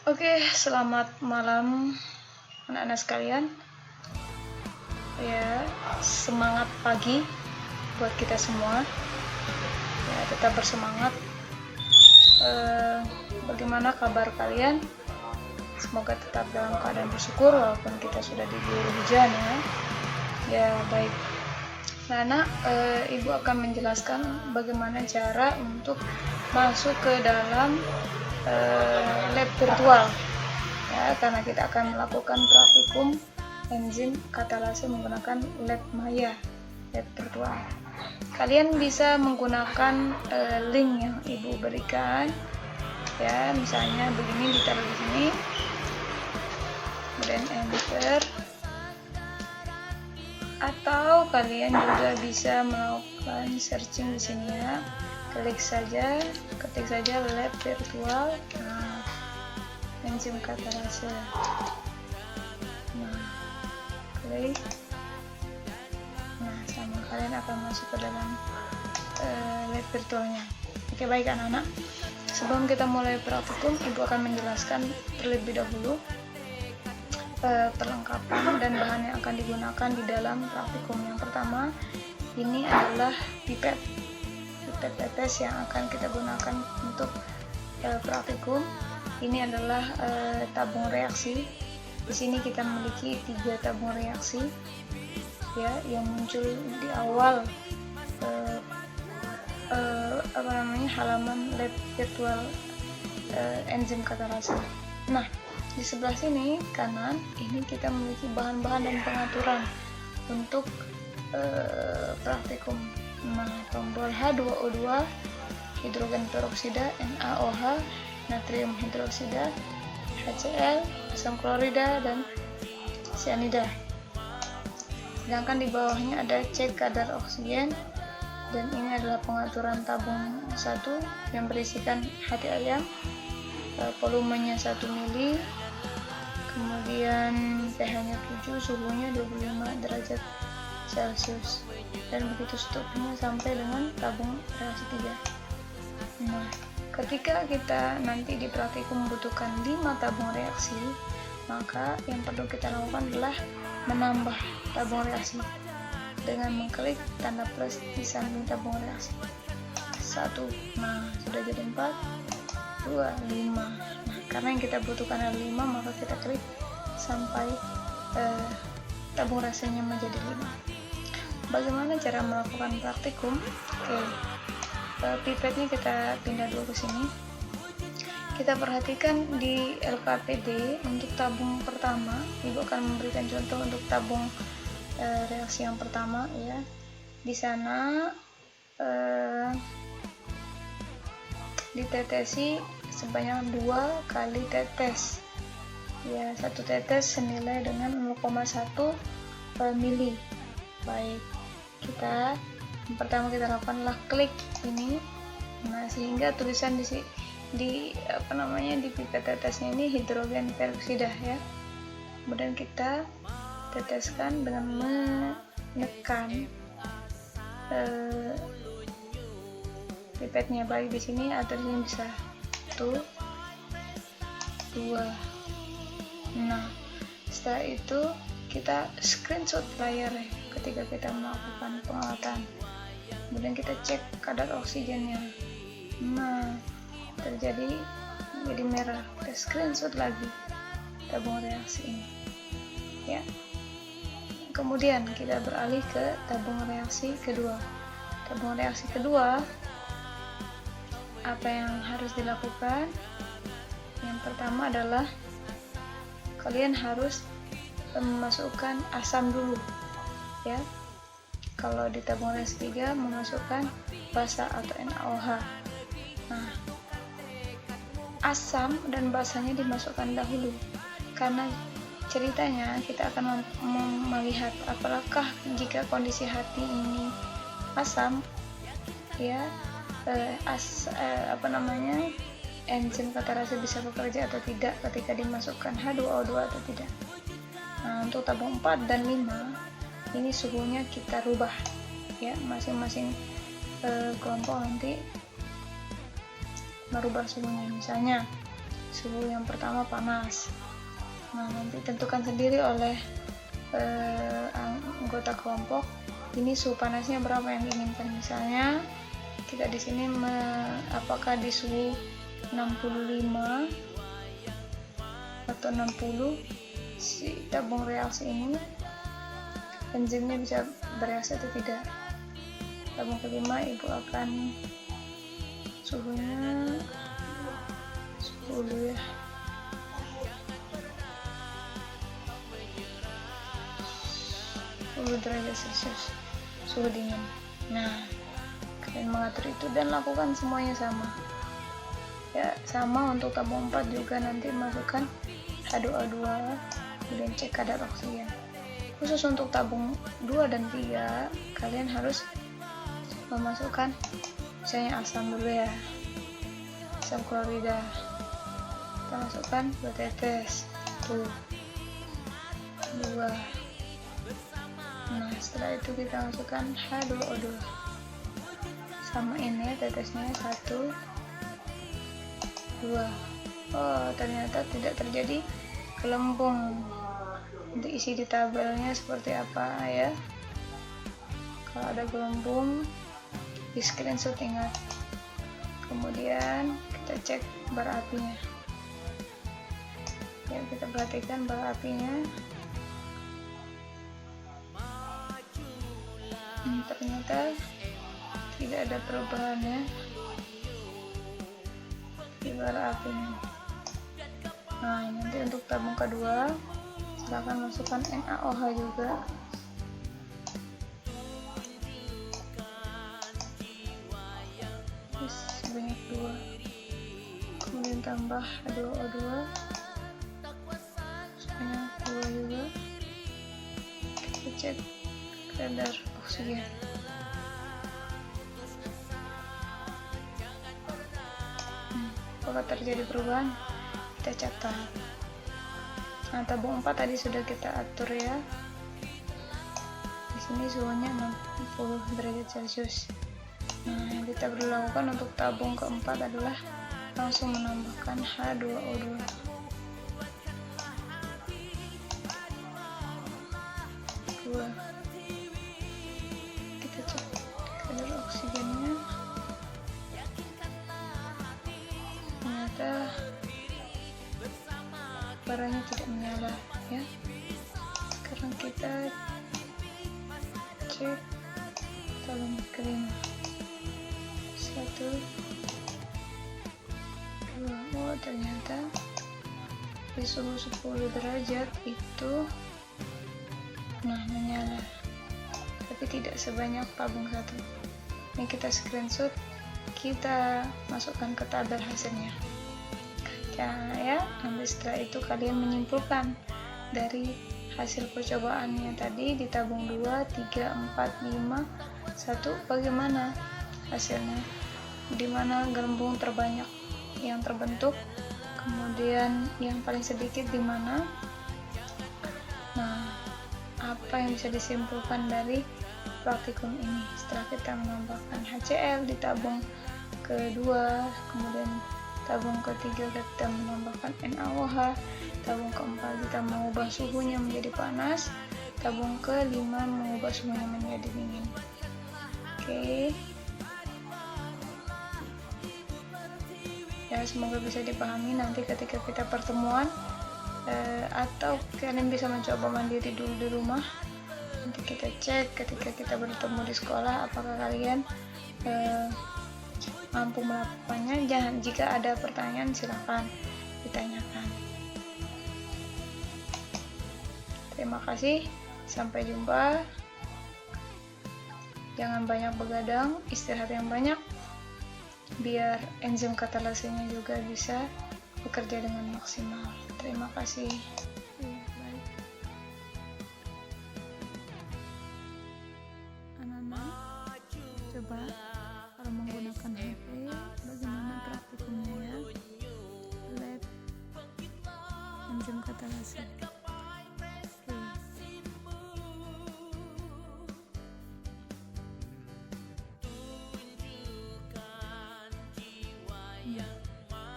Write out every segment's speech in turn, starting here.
Oke, selamat malam anak-anak sekalian. Ya, semangat pagi buat kita semua. Ya, tetap bersemangat. Bagaimana kabar kalian? Semoga tetap dalam keadaan bersyukur walaupun kita sudah diguyur hujan ya. Ya, baik. Nah, anak, Ibu akan menjelaskan bagaimana cara untuk masuk ke dalam lab virtual ya, karena kita akan melakukan praktikum enzim katalase menggunakan lab maya, lab virtual. Kalian bisa menggunakan link yang Ibu berikan ya, misalnya begini, ditaruh di sini, kemudian enter, atau kalian juga bisa melakukan searching di sini ya. Ketik saja lab virtual, nah, enzim katalase. Nah, klik. Nah, sama kalian akan masuk ke dalam lab virtualnya. Oke, baik anak-anak. Sebelum kita mulai praktikum, Ibu akan menjelaskan terlebih dahulu perlengkapan dan bahan yang akan digunakan di dalam praktikum. Yang pertama, ini adalah pipet tetes yang akan kita gunakan untuk praktikum. Ini adalah tabung reaksi. Di sini kita memiliki 3 tabung reaksi ya, yang muncul di awal halaman lab virtual enzim katalase. Nah, di sebelah sini kanan ini kita memiliki bahan-bahan dan pengaturan untuk praktikum. Nah, tombol H2O2, hidrogen peroksida, NaOH, natrium hidroksida, HCl, asam klorida, dan sianida. Sedangkan di bawahnya ada cek kadar oksigen, dan ini adalah pengaturan tabung 1 yang berisikan hati ayam, volumenya 1 mili, kemudian pH-nya 7, suhunya 25 derajat Celcius, dan begitu seterusnya sampai dengan tabung reaksi 3. Nah, ketika kita nanti di praktikum membutuhkan 5 tabung reaksi, maka yang perlu kita lakukan adalah menambah tabung reaksi dengan mengklik tanda plus di samping tabung reaksi 1. Nah, sudah jadi 4, 2, 5. Nah, karena yang kita butuhkan adalah 5, maka kita klik sampai tabung reaksinya menjadi 5. Bagaimana cara melakukan praktikum? Oke, pipetnya kita pindah dulu ke sini. Kita perhatikan di LKPD untuk tabung pertama. Ibu akan memberikan contoh untuk tabung reaksi yang pertama ya. Di sana ditetesi sebanyak 2 kali tetes. Ya, 1 tetes senilai dengan 0,1 mili. Baik, yang pertama kita lakukan adalah klik ini. Nah, sehingga tulisan di pipet tetesnya ini hidrogen peroksida ya. Kemudian kita teteskan dengan menekan pipetnya, baik di sini atau di sini bisa 1, 2. Nah, setelah itu kita screenshot layar ya, ketika kita melakukan pengawatan. Kemudian kita cek kadar oksigennya. Nah, terjadi jadi merah. Kita screenshot lagi tabung reaksi ini ya. Kemudian kita beralih ke tabung reaksi kedua. Tabung reaksi kedua, apa yang harus dilakukan? Yang pertama adalah kalian harus memasukkan asam dulu ya. Kalau di tabung reaksi 3 memasukkan basa atau NaOH. Nah, asam dan basanya dimasukkan dahulu karena ceritanya kita akan melihat apakah jika kondisi hati ini asam ya, enzim katalase bisa bekerja atau tidak ketika dimasukkan H2O2 atau tidak. Nah, untuk tabung 4 dan 5 ini suhunya kita rubah ya, masing-masing kelompok nanti merubah suhunya. Misalnya suhu yang pertama panas. Nah, nanti tentukan sendiri oleh anggota kelompok ini suhu panasnya berapa yang diinginkan. Misalnya kita di sini apakah di suhu 65 atau 60 si tabung reaksi ini enzimnya bisa bereaksi atau tidak. Tabung kelima ibu akan suhunya 10 ya. derajat Celcius suhu dingin. Nah, kalian mengatur itu dan lakukan semuanya sama ya. Sama untuk tabung 4 juga, nanti masukkan H2O2 kemudian cek kadar oksigen. Khusus untuk tabung 2 dan 3 kalian harus memasukkan misalnya asam dulu ya, asam klorida kita masukkan 2 tetes tuh 2. Nah, setelah itu kita masukkan H2O2, samain ya tetesnya 1 2. Oh, ternyata tidak terjadi gelembung. Nanti isi di tabelnya seperti apa ya. Kalau ada gelembung di screenshot, ingat. Kemudian kita cek bar apinya ya, kita perhatikan bar apinya. Ternyata tidak ada perubahan ya di bara apinya. Nah, nanti untuk tabung kedua silakan masukkan NaOH juga. Sebanyak 2, kemudian tambah H2O2 sebanyak 2 juga. Kita cek kadar oksigen. Apakah terjadi perubahan? Kita catat. Nah, tabung 4 tadi sudah kita atur ya. Di sini suhunya 60 derajat Celcius. Nah, yang kita perlu lakukan untuk tabung keempat adalah langsung menambahkan H2O2. Kita cek kadar oksigennya. Ternyata baranya tidak menyala ya. Sekarang kita cek tabung kelima. 1 2. Oh, ternyata di suhu 10 derajat itu menyala, tapi tidak sebanyak tabung 1. Ini kita screenshot, kita masukkan ke tabel hasilnya ya. Nanti setelah itu kalian menyimpulkan dari hasil percobaannya tadi di tabung 2, 3, 4, 5, 1 bagaimana hasilnya, dimana gelembung terbanyak yang terbentuk, kemudian yang paling sedikit di mana. Nah, apa yang bisa disimpulkan dari praktikum ini setelah kita menambahkan HCl di tabung kedua, kemudian tabung ketiga kita menambahkan NaOH, tabung keempat kita mengubah suhunya menjadi panas, tabung kelima mengubah suhunya menjadi dingin. Oke. Ya, semoga bisa dipahami. Nanti ketika kita pertemuan atau kalian bisa mencoba mandiri dulu di rumah, nanti kita cek ketika kita bertemu di sekolah apakah kalian mampu melakukannya. Jika ada pertanyaan silakan ditanyakan. Terima kasih, sampai jumpa. Jangan banyak begadang, istirahat yang banyak biar enzim katalasenya juga bisa bekerja dengan maksimal. Terima kasih. Anak-anak, coba kalau menggunakan HP bagaimana praktikumnya ya. Lab enzim katalase.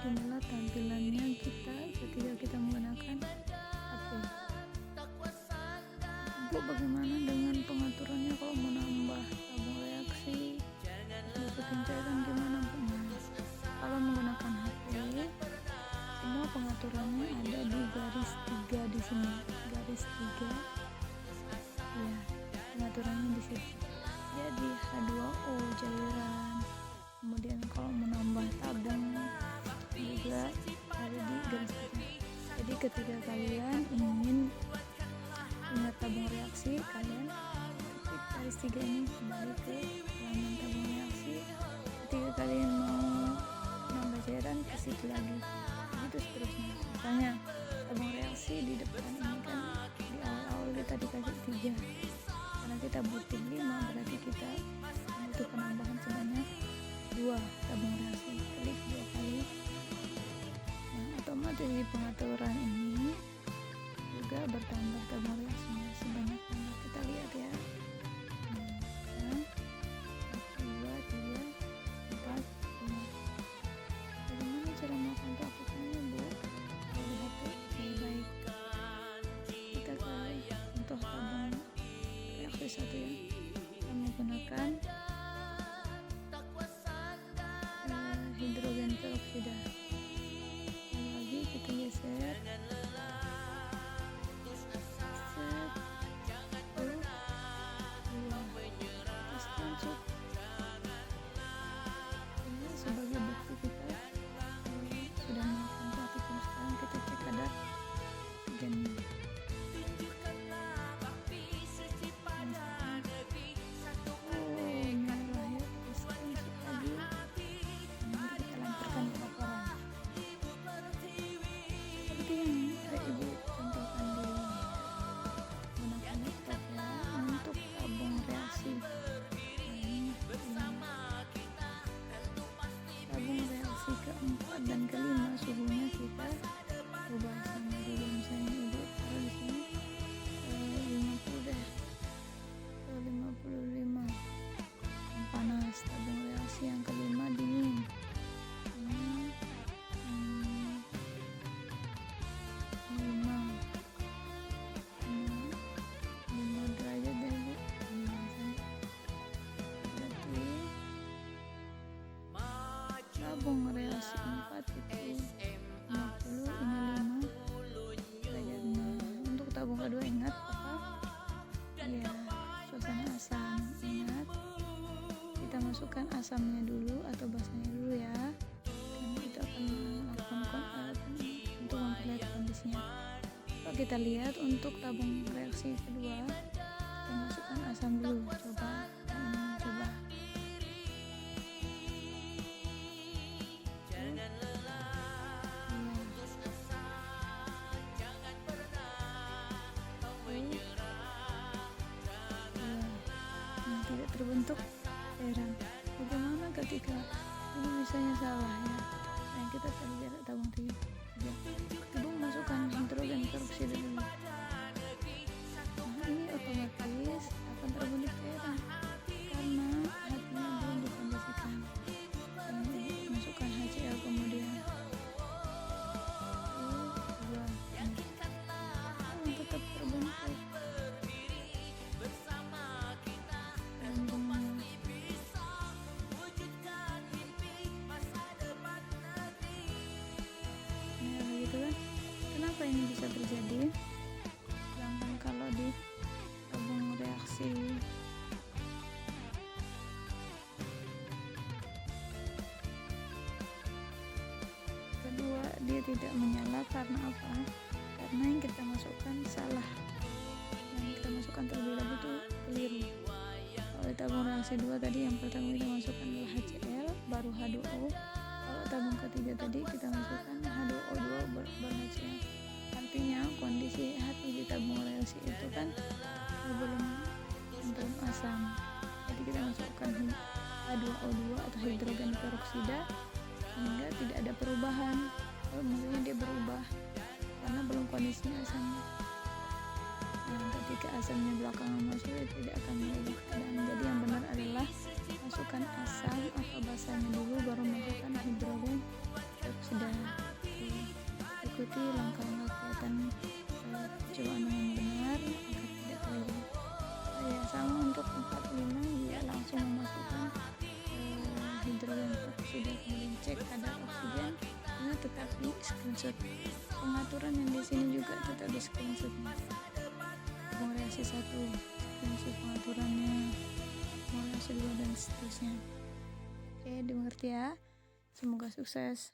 Inilah tampilannya bagaimana dengan pengaturannya kalau mau nambah tabung reaksi, masukin cairan gimana Bu? Nah, kalau menggunakan HP, semua pengaturannya ada di garis 3 di sini, garis 3 ya, pengaturannya di situ. Jadi H2O cairan, kemudian kalau menambah tabung juga ada di garis 3. Jadi ketika kalian ingin ingat tabung reaksi, kalian ketik garis 3 ini, kembali ke halaman tabung reaksi. Ketika kalian mau nambah cairan, ke situ lagi, begitu seterusnya. Misalnya tabung reaksi di depan ini kan di awal-awal kita dikasih 3, karena kita butuh 5, berarti kita butuh penambahan sebanyak 2 tabung reaksi, klik 2 kali. Nah, otomatis di pengaturan ini juga bertambah tabung reaksinya sebanyak 5. Kita lihat ya. Nah, 1, 2, 3, 4, 5. Bagaimana cara melakukan pengaturannya Bu? Kalau di HP, oke, baik. Kita ke contoh tabung reaksi 1 ya. Kita menggunakan hidrogen peroksida. Lagi kita geser. Sebagai bukti kita sudah melakukan praktikum, sekarang kita cek kadar oksigennya. Merah ya, terus screenshot lagi. Nanti kita lemparkan ke laporan. Seperti yang Ibu contohkan di menggunakan laptop ya, untuk tabung reaksi. Tabung reaksi keempat dan kelima, suhunya kita ubah sama dulu. Misalnya Ibu taruh di sini 50 deh, ke 55 yang panas. Tabung reaksi yang kelima dingin. Ini 5 derajat deh Bu. Tabung reaksi 4 itu 50, ini 5 derajatnya. Untuk tabung kedua ingat apa? Ya, suasana asam. Ingat, kita masukkan asamnya dulu atau basanya dulu ya, karena itu akan melakukan untuk memperlihat kondisinya. Kalau kita lihat untuk tabung reaksi kedua, kita masukkan asam dulu. Coba. Tidak terbentuk cairan. Bagaimana ketika ini misalnya salah ya? Nah, kita lihat tabung 3. Ibu masukkan hidrogen peroksida dulu. Nah, ini otomatis akan terbentuk cairan karena hatinya belum dikondisikan. Masukkan HCl kemudian. Tetap terbentuk. Kenapa ini bisa terjadi? Sedangkan kalau di tabung reaksi kedua dia tidak menyala, karena apa? Karena yang kita masukkan salah. Yang kita masukkan terlebih dahulu itu keliru. Kalau di tabung reaksi 2 tadi yang pertama kita masukkan adalah HCl, baru H2O. Kalau tabung ketiga tadi kita masukkan H2O2 baru HCl. Artinya kondisi hati di tabung reaksi itu kan belum asam. Jadi kita masukkan H2O2 atau hidrogen peroksida sehingga tidak ada perubahan. Kalau maksudnya dia berubah karena belum kondisinya asam. Nah, ketika asamnya belakangan masuk, dia tidak akan berubah keadaan. Jadi yang benar adalah masukkan asam atau basanya dulu, baru masukkan hidrogen peroksida. Ikuti langkah-langkah kelihatan cobaan dengan benar agar tidak keliru. screenshot pengaturan yang di sini juga tetap di screenshotnya. Formulasi 1 screenshot pengaturannya, formulasi 2 dan seterusnya. Oke, dimengerti ya, semoga sukses.